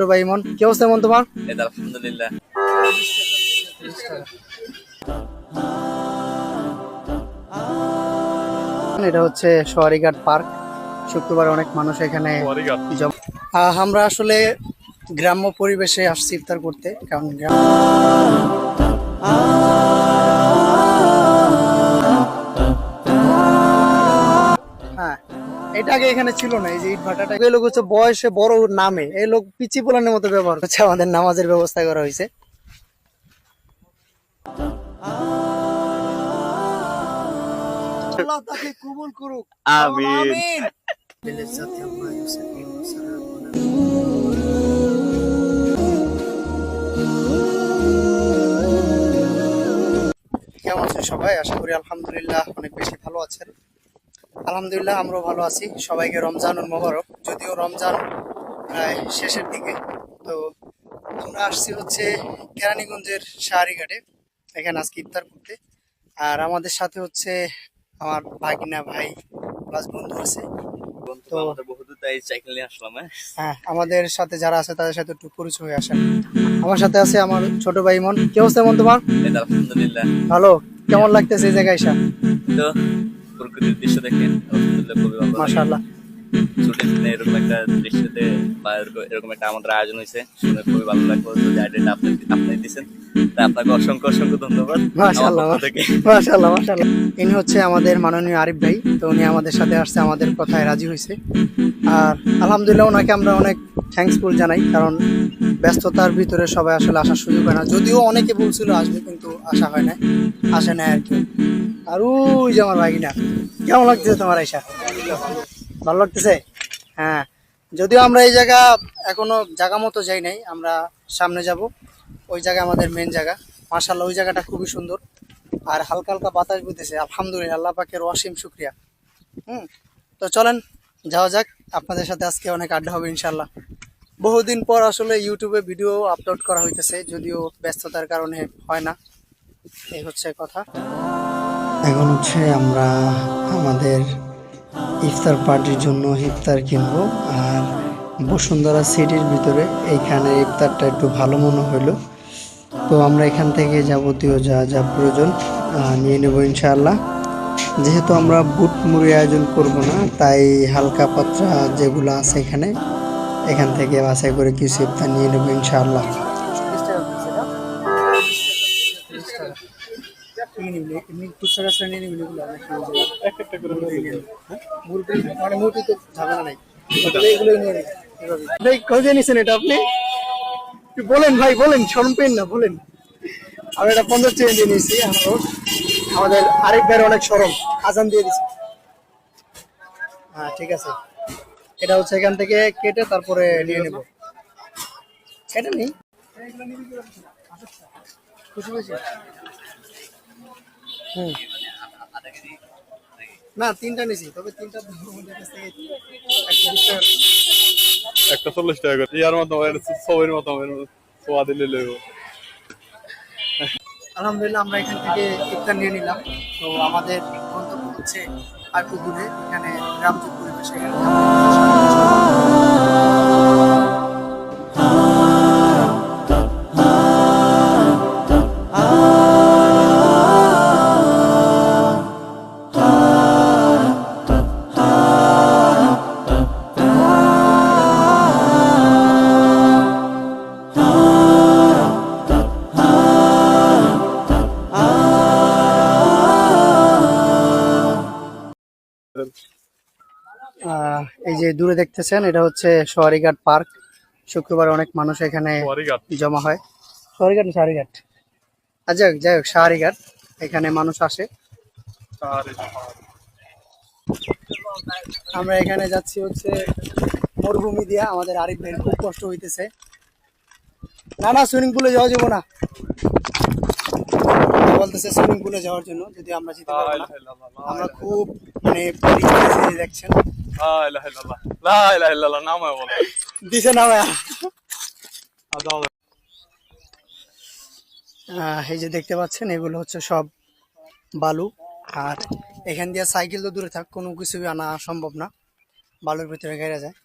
ভাই ইমন, কি অবস্থা ইমন তোমার? এই তো আলহামদুলিল্লাহ। এটা হচ্ছে সোয়ারিঘাট পার্ক। শুক্রবার অনেক মানুষ এখানে আমরা আসলে গ্রাম্য পরিবেশে আসছি ইফতার করতে, কারণ হ্যাঁ, এটা আগে এখানে ছিল না। এই যে ইট ভাটাটা, এই লোক হচ্ছে বয়সে বড় নামে, এই লোক পিচি পোলানের মতো ব্যবহার হচ্ছে। আমাদের নামাজের ব্যবস্থা করা হয়েছে। আল্লাহ তাকে কবুল করুক, আমিন। কেমন আছেন সবাই? আশা করি আলহামদুলিল্লাহ অনেক বেশি ভালো আছেন। আলহামদুলিল্লাহ আমরাও ভালো আছি। সবাইকে রমজানুল মোবারক। যদিও রমজান প্রায় শেষের দিকে, তো আমরা আসছি হচ্ছে কেরানীগঞ্জের শাহারিঘাটে, এখানে আজকে ইফতার করতে। আর আমাদের সাথে হচ্ছে আমার ভাগিনা ভাই প্লাস বন্ধু আছে। তো আমাদের বহুদূর তাই সাইকেল নিয়ে আসলাম। হ্যাঁ, আমাদের সাথে যারা আছে তাদের সাথে একটু পরিচয় হয়ে আসেন। আমার সাথে আছে আমার ছোট ভাই ইমন। কি অবস্থা ইমন তোমার? এই তো আলহামদুলিল্লাহ। ভালো। কেমন লাগতেছে এই জায়গায় এসে? তো প্রকৃতির দৃশ্য দেখেন আলহামদুলিল্লাহ খুবই ভালো লাগে। মাশাআল্লাহ। ছুটির দিনে এরকম একটা দৃশ্যতে বা এরকম একটা আমাদের আয়োজন হয়েছে, শুনে খুবই ভালো লাগলো। যদি আইডিয়াটা আপনি দিচ্ছেন, তাই আপনাকে অসংখ্য অসংখ্য ধন্যবাদ। মাশাআল্লাহ, আমার পক্ষ থেকে মাশাআল্লাহ, মাশাআল্লাহ। ইনি হচ্ছে আমাদের মাননীয় আরিফ ভাই। তো উনি আমাদের সাথে আসছে, আমাদের কথায় রাজি হয়েছে। আর আলহামদুলিল্লাহ ওনাকে আমরা অনেক থ্যাঙ্কসফুল জানাই, কারণ ব্যস্ততার ভিতরে সবাই আসলে আসার সুযোগ হয় না। যদিও অনেকে বলছিল আসবে, কিন্তু আসা হয় না, আসে না আর কি। আর ওই যে আমার ভাগিনা, কেমন লাগতেছে তোমার আইসা? ভালো লাগতেছে? হ্যাঁ, যদিও আমরা এই জায়গা এখনো জায়গা মতো যাই নাই, আমরা সামনে যাব। ওই জায়গা আমাদের মেন জায়গা। মাশাআল্লাহ, ওই জায়গাটা খুবই সুন্দর। আর হালকা হালকা বাতাস বইতেছে, আলহামদুলিল্লাহ, আল্লাহ পাকের অসীম শুকরিয়া। তো চলেন যাওয়া যাক। আপনাদের সাথে আজকে অনেক আড্ডা হবে ইনশাল্লাহ। বহুদিন পর আসলে ইউটিউবে ভিডিও আপলোড করা হইতেছে, যদিও ব্যস্ততার কারণে হয় না। এই হচ্ছে কথা। এখন হচ্ছে আমরা আমাদের ইফতার পার্টির জন্য ইফতার কিনবো। আর বসুন্ধরা সিটির ভিতরে এইখানে ইফতারটা একটু ভালো মনে হইলো। তো আমরা এখান থেকে যাবতীয় যা যা প্রয়োজন নিয়ে নেব ইনশাআল্লাহ। যেহেতু আমরা বুট মুড়ি আয়োজন করব না, তাই হালকা পাতলা যেগুলো আছে এখান থেকে বাছাই করে কিছু ইফতার নিয়ে নেব ইনশাআল্লাহ। এটা আপনি বলেন ভাই, বলেন, শরম পেন না, বলেন। আমি এটা 50 টাকা দিয়ে নিয়েছি। আমাদের আরেক ভাইয়ের অনেক শরম, আজান দিয়ে দিছি। হ্যাঁ, ঠিক আছে। এটা হচ্ছে এখান থেকে কেটে তারপরে নিয়ে নেব। এটা নেই, খুশি হয়েছে। না, 3টা নিয়েছি, তবে 3টা একটা 40 টাকা করে ইয়ার মতো সবের মতো সোয়া দিলে লইব। আলহামদুলিল্লাহ আমরা এখান থেকে ইফতার নিয়ে নিলাম। তো আমাদের গন্তব্য হচ্ছে আর একটু দূরে, এখানে গ্রাম্য পরিবেশে এই যে দূরে দেখতেছেন, এটা হচ্ছে সোয়ারিঘাট পার্ক। শুক্রবার অনেক মানুষ এখানে জমা হয়। সোয়ারিঘাট না শাহারিঘাট? আচ্ছা, যাই হোক, শাহারিঘাট। এখানে মানুষ আসে। আমরা এখানে যাচ্ছি হচ্ছে মরুভূমি দিয়া। আমাদের আরিফ ভাই খুব কষ্ট হইতেছে। না না, সুইমিং পুলে যাওয়া যাবো না, বলতেছে সুইমিং পুলে যাওয়ার জন্য, যদি আমরা যেতে পারবো না। আমরা খুব মানে দেখছেন দিছে না ভাইয়া। এই যে দেখতে পাচ্ছেন, এগুলো হচ্ছে সব বালু। আর এখান দিয়ে সাইকেল তো দূরে থাক, কোনো কিছু আনা সম্ভব না, বালুর ভিতরে ঘেরা যায়।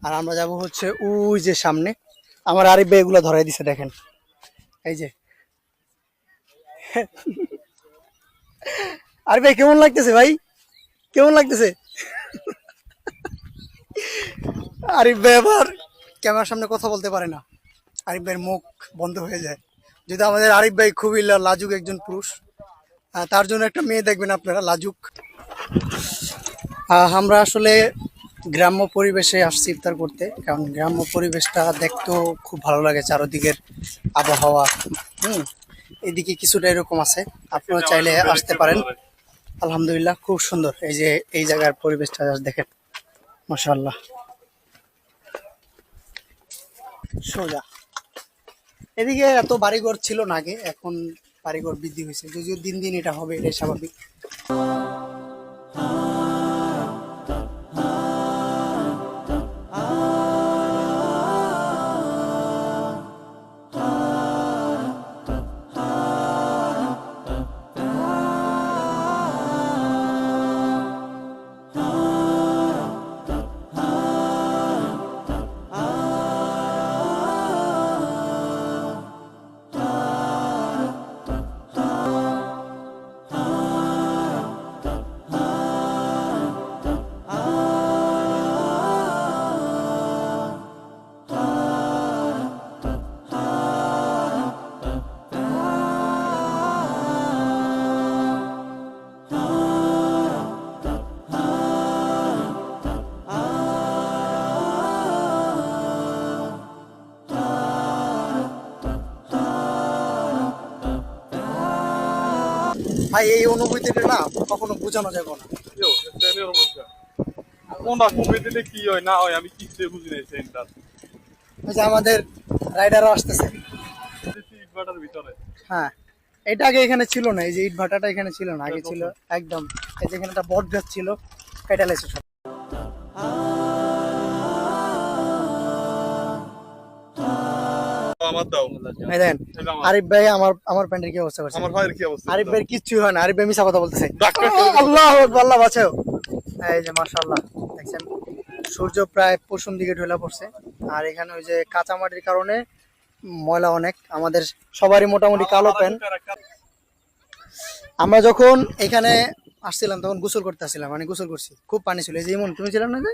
আর আমরা যাব হচ্ছে ওই যে সামনে, আমার আরিফ ভাই এগুলো ধরাই দিছে দেখেন, এই যে। আরিফ ভাই কেমন লাগতেছে ভাই, কেমন লাগতেছে? আরিফ ভাই আবার ক্যামেরার সামনে কথা বলতে পারে না, আরিফ ভাইয়ের মুখ বন্ধ হয়ে যায়। যদি আমাদের আরিফ ভাই খুবই লাজুক একজন পুরুষ, তার জন্য একটা মেয়ে দেখবেন আপনারা লাজুক। আমরা আসলে গ্রাম্য পরিবেশে আসছি ইফতার করতে, কারণ গ্রাম্য পরিবেশটা দেখতেও খুব ভালো লাগে, চারদিকের আবহাওয়া। এদিকে কিছুটা এরকম আছে, আপনারা চাইলে আসতে পারেন। আলহামদুলিল্লাহ খুব সুন্দর, এই যে এই জায়গার পরিবেশটা দেখেন, মাশাআল্লাহ। সোজা এদিকে এত বাড়িঘর ছিল না আগে, এখন বাড়িঘর বৃদ্ধি হয়েছে, যদিও দিন দিন এটা হবে, এটাই স্বাভাবিক। ভাই এই অনুভূতিটা না কখনো বোঝানো যাবে না। কোনটা কমে দিলে কি হয় না হয় আমি কিছু বুঝি নাই সেন্টার ওই যে আমাদের রাইডারও আসতেছে। ইটভাটার ভিতরে। হ্যাঁ, এটা আগে এখানে ছিল না, এই যে ইট ভাটাটা এখানে ছিল না, আগে ছিল একদম এই যে এখানে একটা বট গাছ ছিল, কেটে লাইছে সব। আমার দাও। এই দেখেন আরিফ ভাই আমার প্যান্টের কি অবস্থা করছে। আমার ভাইয়ের কি অবস্থা? আরিফ ভাইয়ের কিচ্ছু হয় না, আরিফ ভাই মিছা কথা বলতেছে। ডাক্তার আল্লাহু আকবার, আল্লাহ বাঁচাও। এই যে মাশাআল্লাহ দেখছেন, সূর্য প্রায় পশ্চিম দিকে ঢলে পড়ছে, আর এখানে ওই যে কাঁচামাটির কারণে ময়লা অনেক, আমাদের সবারই মোটামুটি কালো প্যান্ট। আমরা যখন এখানে আসছিলাম তখন গোসল করতে আসছিলাম, মানে গোসল করছি, খুব পানি ছিল। এই যে এমন তুমি ছিলাম না, যে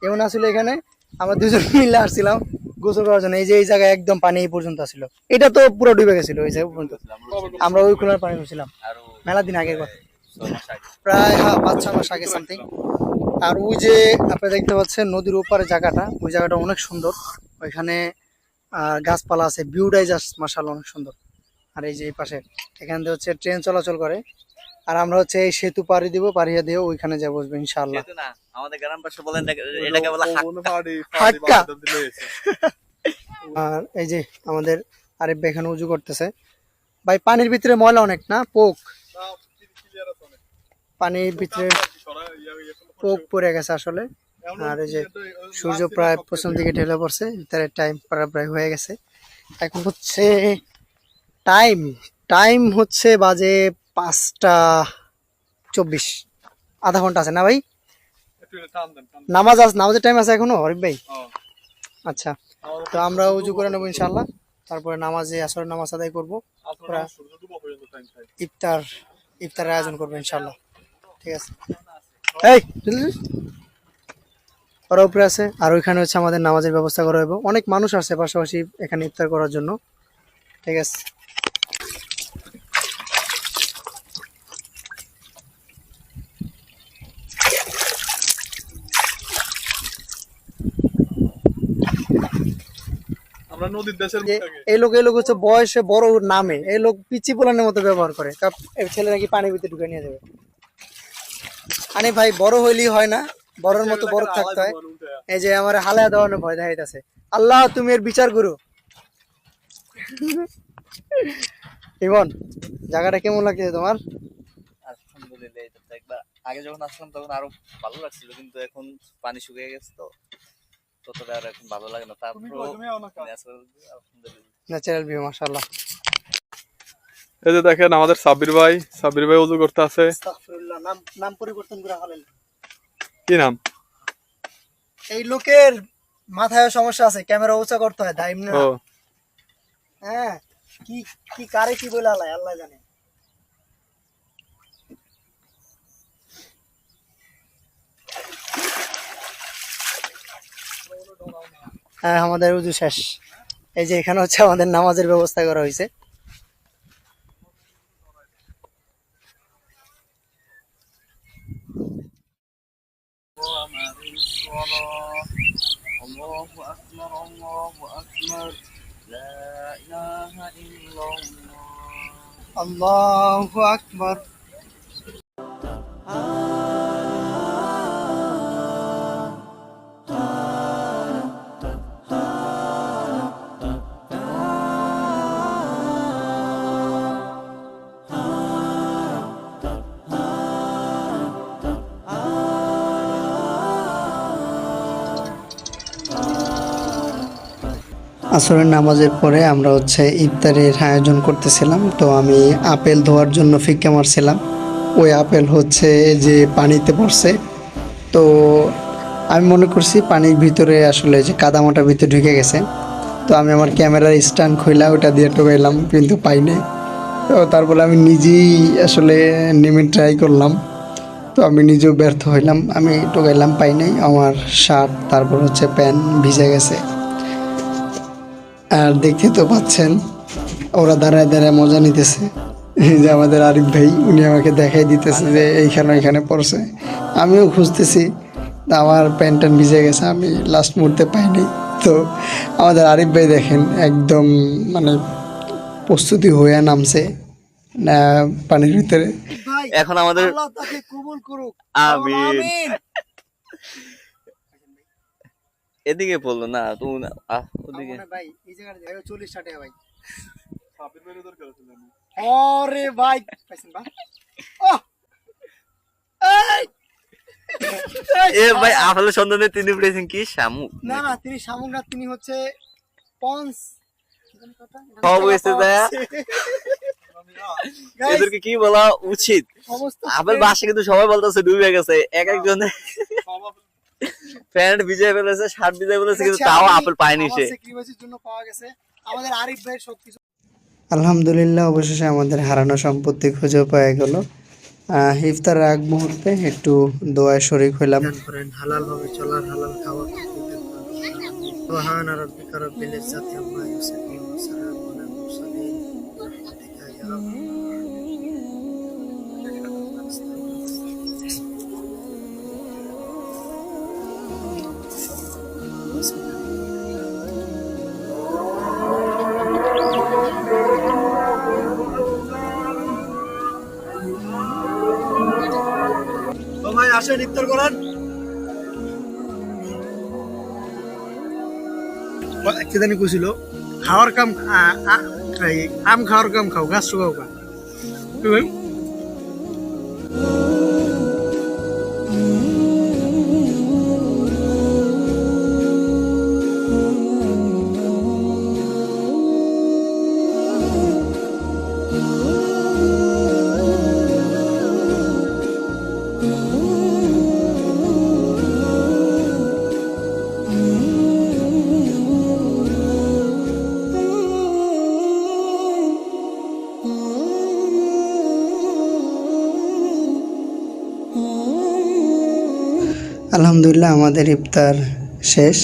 এমন আসলে এখানে আমরা দুজন মিলে আসছিলাম গোসল করার জন্য। এই যে এই জায়গায় একদম পানি এই পর্যন্ত আসছিল, এটা তো পুরো ডুবে গেছিল এই জায়গা পর্যন্ত। আমরা ওই কুলার পানি ছিলাম মেলা দিন আগের কথা, প্রায় 5-6 মাস আগে সামথিং। আর ওই যে আপনি দেখতে পাচ্ছেন নদীর ওপারে জায়গাটা, ওই জায়গাটা অনেক সুন্দর, ওইখানে গাছপালা আছে, ভিউটাই জাস্ট মাশাআল্লাহ অনেক সুন্দর। আর এই যে এই পাশে এখান থেকে হচ্ছে ট্রেন চলাচল করে, আর আমরা হচ্ছে এই সেতু পাড়ি দিব, পাড়িয়ে দিয়ে ওইখানে যা বসবো ইনশাআল্লাহ। যেহেতু না আমাদের গ্রাম পাশে বলেন এটাকে বলা হাক্কা। আর এই যে আমাদের আরিফ ভাই এখানে উজু করতেছে। ভাই পানির ভিতরে ময়লা অনেক না, পোক, পানির ভিতরে পোক পড়ে গেছে আসলে। আর এই যে সূর্য প্রায় পশ্চিম দিকে ঢেলে পড়ছে, তার টাইম প্রায় হয়ে গেছে। এখন হচ্ছে টাইম টাইম হচ্ছে বাজে 5টা 24, আধা ঘন্টা আছে না ভাই? নামাজের টাইম আছে এখনো আরিফ ভাই? আচ্ছা, তো আমরা উজু করে নেবো ইনশাল্লাহ, তারপরে আসরের নামাজ আদায় করবো, ইফতারের আয়োজন করবো ইনশাল্লাহ। ঠিক আছে, এই ওরা উপরে আছে, আর ওইখানে হচ্ছে আমাদের নামাজের ব্যবস্থা করা হবে। অনেক মানুষ আছে পাশাপাশি এখানে ইফতার করার জন্য। ঠিক আছে, আমরা নদীর দেশের এই লোক হচ্ছে বয়সে বড় নামে, এই লোক পিচি পোলানের মতো ব্যবহার করে, ছেলে নাকি পানির ভিতরে ঢুকে নিয়ে যাবে। আরে ভাই বড় হইলেই হয় না, বড়র মতো বড় থাকতে হয়। এই যে আমার হালায়া দেওয়ানোর ভয় দেখাইতেছে, আল্লাহ তুমি এর বিচার করো। ইমন, জায়গাটা কেমন লাগছে তোমার? আলহামদুলিল্লাহ, এটা তো একবার আগে যখন আসলাম তখন আরো ভালো লাগছিল, কিন্তু এখন পানি শুকিয়ে গেছে তো ততটা আর এখন ভালো লাগে না। তারপর ন্যাচারাল ভিউ মাশাআল্লাহ। এই যে দেখেন আমাদের সাব্বির ভাই ওযু করতে আছে। আস্তাগফিরুল্লাহ, নাম পরিবর্তন করে ফেলেন। কি নাম? এই লোকের মাথায় সমস্যা আছে, ক্যামেরা উঁচা করতে হয় দাইম না। ও হ্যাঁ, কি কি কারে কি বলে আল্লাহ আল্লাহ জানে। হ্যাঁ, আমাদের উজু শেষ। এই যে এখানে হচ্ছে আমাদের নামাজের ব্যবস্থা করা হয়েছে। الله أكبر الله أكبر لا إله إلا الله আল্লাহু আকবার। আসরের নামাজের পরে আমরা হচ্ছে ইফতারের আয়োজন করতেছিলাম। তো আমি আপেল ধোয়ার জন্য ফিক্কা মারছিলাম। ওই আপেল হচ্ছে যে পানিতে পড়ছে। তো আমি মনে করছি পানির ভিতরে আসলে যে কাদামাটা ভিতরে ঢুকে গেছে। তো আমি আমার ক্যামেরার স্ট্যান্ড খুইলা ওটা দিয়ে টোকাইলাম, কিন্তু পাইনি। তো তারপরে আমি নিজেই আসলে নেমে ট্রাই করলাম। তো আমি নিজেও ব্যর্থ হইলাম, আমি টোকাইলাম, পাই নাই। আমার শার্ট তারপর হচ্ছে প্যান্ট ভিজে গেছে। আর দেখতে তো পাচ্ছেন ওরা দাঁড়ায় দাঁড়ায় মজা নিতেছে। এই যে আমাদের আরিফ ভাই, উনি আমাকে দেখাই দিতেছে যে এইখানে ওইখানে পড়ছে। আমিও খুঁজতেছি, আমার প্যান্ট ট্যান্ট ভিজে গেছে, আমি লাস্ট মুহূর্তে পাইনি। তো আমাদের আরিফ ভাই দেখেন একদম মানে প্রস্তুতি হয়ে নামছে না পানির ভিতরে। এখন আমাদের আল্লাহ তাকে কবুল করুক, আমিন। এদিকে বললো না তুমি ওদিকে ভাই এই জায়গাটা 40 টাকা ভাই। সাপের বেরো দরকার আছে জানি। আরে ভাই পাইছেন বা? ওহ এই এ ভাই আপেলের সন্ধানে তিনি পেয়েছেন কি শামুক? না না, তিনি শামুক না, তিনি হচ্ছে পন্স। সব হয়েছে দেয়া। এদেরকে কি বলা উচিত? আপেল বাসে কিন্তু সবাই বলতেছে ডুবে গেছে, এক একজনে প্যান্ট ভিজে ফেলেছে, শার্ট ভিজে ফেলেছে, কিন্তু তাও আপেল পায়নি সে। আমাদের আরিফ ভাই সবকিছু আলহামদুলিল্লাহ, অবশেষে আমাদের হারানো সম্পত্তি খুঁজে পাওয়া গেল। ইফতারের আগ মুহূর্তে একটু দোয়ায় শরীক হইলাম। হালাল ভাবে চলার, হালাল খাওয়ার। সুবহান রাব্বিকা রাব্বিল ইজ্জাতি আম্মা ইয়াসিফুন ওয়া সালামুন আলাল মুরসালিন বিরহমাতিকা ইয়া রাব্বি। ভাই আসেন ইফতার করেন। কি জানি কইছিল, খাওয়ার কাম আম খাওয়ার কাম খাও, গাছ শুকাও কা। আলহামদুলিল্লাহ, আমাদের ইফতার শেষ।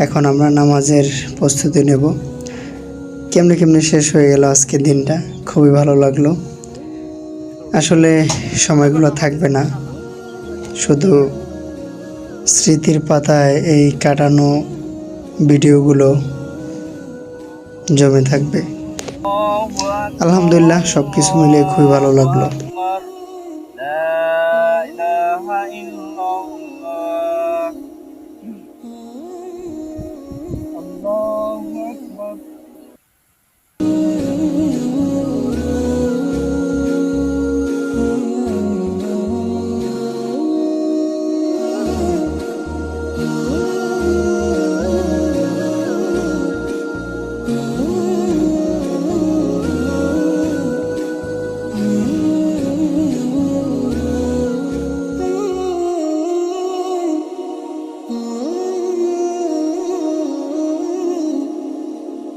এখন আমরা নামাজের প্রস্তুতি নেব। কেমনে কেমনে শেষ হয়ে গেল আজকের দিনটা, খুবই ভালো লাগলো। আসলে সময়গুলো থাকবে না, শুধু স্মৃতির পাতায় এই কাটানো ভিডিওগুলো জমে থাকবে। আলহামদুলিল্লাহ, সব কিছু মিলিয়ে খুবই ভালো লাগলো।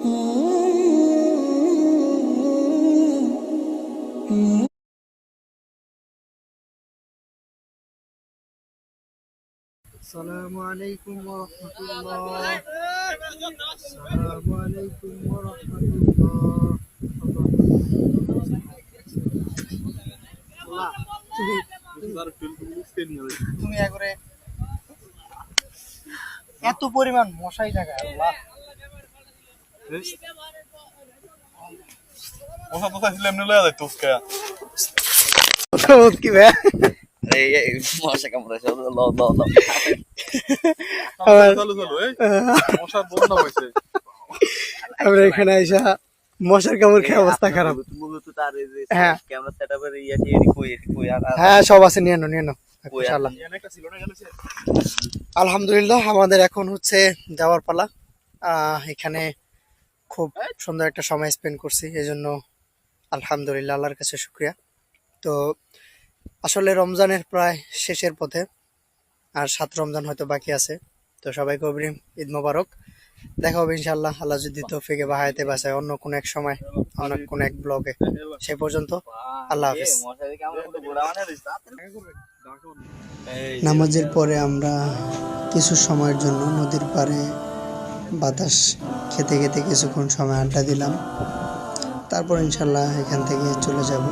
আসসালামু আলাইকুম ওয়া রাহমাতুল্লাহ। আসসালামু আলাইকুম ওয়া রাহমাতুল্লাহ। আল্লাহ, তুমি একবারে এত পরিমাণ মশাই জায়গা আল্লাহ। মশা তো চাইছিলে এমনি লয়া যাইতো উস্কা কি ভাই এই মশা কামড়াইছে ল ল ল চালু চালু এই মশা বন্ধ হয়েছে আমরা এখানে আইসা মশার কামড় খেয়ে অবস্থা খারাপ। মূলত তার এই যে হ্যাঁ। ক্যামেরা সেটআপের ইয়াটি এটি কই আর হ্যাঁ, সব আছে, নিয়ে নাও নিয়ে নাও ইনশাআল্লাহ। আলহামদুলিল্লাহ, আমাদের এখন হচ্ছে যাওয়ার পালা। এখানে খুব সুন্দর একটা সময় স্পেন্ড করছি, এই জন্য আলহামদুলিল্লাহ আল্লাহর কাছে শুকরিয়া। তো আসলে রমজানের প্রায় শেষের পথে, আর 7 রমজান হয়তো বাকি আছে। তো সবাইকে অগ্রিম ঈদ মোবারক। দেখা হবে ইনশাআল্লাহ, আল্লাহ যদি তৌফিকে বা হায়াতে বাঁচায় অন্য কোনো এক সময়, অন্য কোনো এক ব্লগে। সে পর্যন্ত আল্লাহ হাফেজ। মশারি কামড়ে তো গোড়া মানে নামাজের পরে আমরা কিছু সময়ের জন্য নদীর পাড়ে বাতাস খেতে খেতে কিছুক্ষণ সময় আড্ডা দিলাম। তারপর ইনশাল্লাহ এখান থেকে চলে যাব।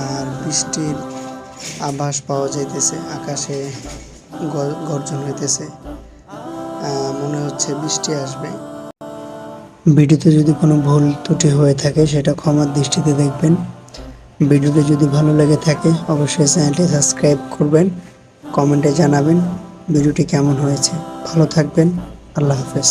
আর বৃষ্টির আভাস পাওয়া যাইতেছে, আকাশে গর্জন হইতেছে, মনে হচ্ছে বৃষ্টি আসবে। ভিডিওতে যদি কোনো ভুল ত্রুটি হয়ে থাকে সেটা ক্ষমার দৃষ্টিতে দেখবেন। ভিডিওটি যদি ভালো লেগে থাকে অবশ্যই চ্যানেলটি সাবস্ক্রাইব করবেন, কমেন্টে জানাবেন ভিডিওটি কেমন হয়েছে। ভালো থাকবেন, আল্লাহ হাফেজ।